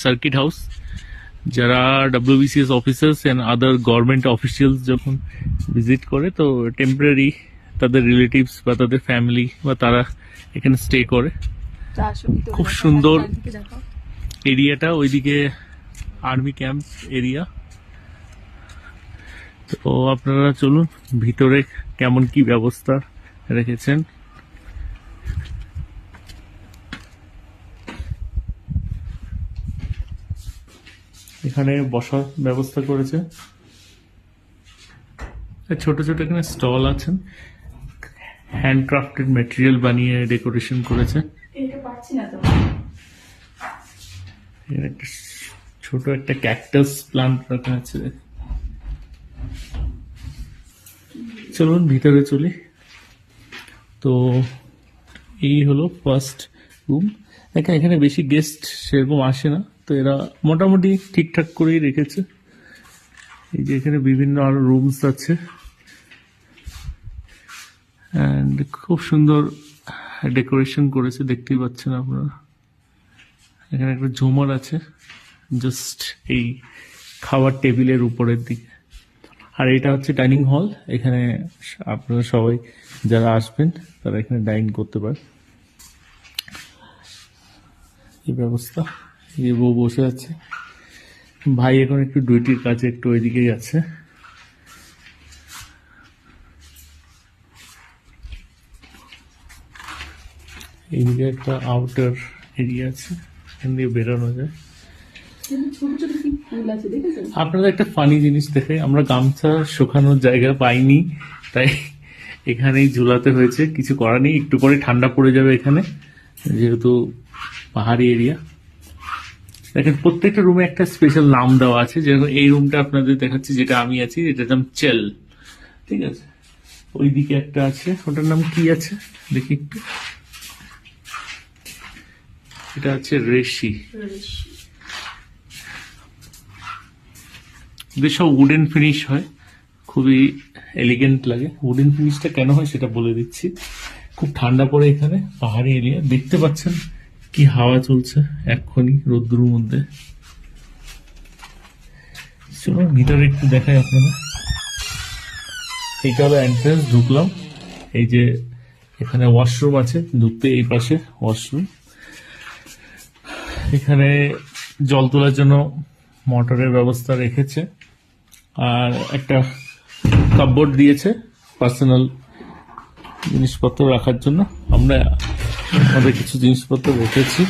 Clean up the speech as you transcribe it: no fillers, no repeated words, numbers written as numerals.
Circuit house. যারা WBCS officers and other government officials যখন visit করে, তো টেম্পোরারি তাদের রিলেটিভস বা তাদের ফ্যামিলি বা তারা এখানে স্টে করে। খুব সুন্দর এরিয়াটা, ওইদিকে আর্মি ক্যাম্প এরিয়া। তো আপনারা চলুন ভিতরে কেমন কি ব্যবস্থা রেখেছেন। এখানে বসার ব্যবস্থা করেছে, ছোট ছোট এখানে স্টল আছেন, হ্যান্ডক্রাফটেড ম্যাটেরিয়াল বানিয়ে ডেকোরেশন করেছে। একটা ছোট একটা ক্যাকটাস প্লান্ট রাখা আছে। চলুন ভিতরে চলি। তো এই হলো ফার্স্ট রুম। এখানে বেশি গেস্ট সেরকম আসে না, তো এরা মোটামুটি ঠিকঠাক করেই রেখেছে। এই যে এখানে বিভিন্ন আরো রুমস আছে, এন্ড খুব সুন্দর ডেকোরেশন করেছে, দেখতেই পাচ্ছেন আপনারা। এখানে একটা ঝুমার আছে জাস্ট এই খাবার টেবিলের উপরের দিকে। আর এটা হচ্ছে ডাইনিং হল, এখানে আপনারা সবাই যারা আসবেন তারা এখানে ডাইন করতে পারে। এই ব্যবস্থা, এই বউ বসে আছে, ভাই এখন একটু ডিউটির কাছে একটু ওইদিকেই আছে। এইদিকে একটা আউটার এরিয়া আছে, এখান দিয়ে বেরোনো যায়। আপনাদের একটা ফানি জিনিস দেখে, আমরা গামছা শুকানোর জায়গা পাইনি, তাই এখানেই ঝুলাতে হয়েছে। কিছু করার নেই, একটু পরে ঠান্ডা পড়ে যাবে এখানে, যেহেতু পাহাড়ি এরিয়া। দেখেন প্রত্যেকটা রুমে একটা স্পেশাল নাম দেওয়া আছে। যেরকম এই রুমটা আপনাদের দেখাচ্ছি, যেটা আমি আছি, এটার নাম চেল, ঠিক আছে। ওইদিকে একটা আছে, ওটার নাম কি আছে দেখি একটু, এটা আছে রেশি। এদের সব উডেন ফিনিশ হয়, খুবই এলিগেন্ট লাগে। উডেন ফিনিশটা কেন হয় সেটা বলে দিচ্ছি। খুব ঠান্ডা পড়ে এখানে, পাহাড়ি এরিয়া, দেখতে পাচ্ছেন কি হাওয়া চলছে এক্ষুনি রোদ্দুর মধ্যে। চলুন ভিতরে একটু দেখাই আপনারা। এইটা হলো এন্ট্রান্স, ঢুকলাম। এই যে এখানে ওয়াশরুম আছে, ঢুকতে এই পাশে ওয়াশরুম। এখানে জল তোলার জন্য মোটরের ব্যবস্থা রেখেছে, আর একটা কাপবোর্ড দিয়েছে পার্সোনাল জিনিসপত্র রাখার জন্য। আমরা আমাদের কিছু জিনিসপত্র রেখেছি।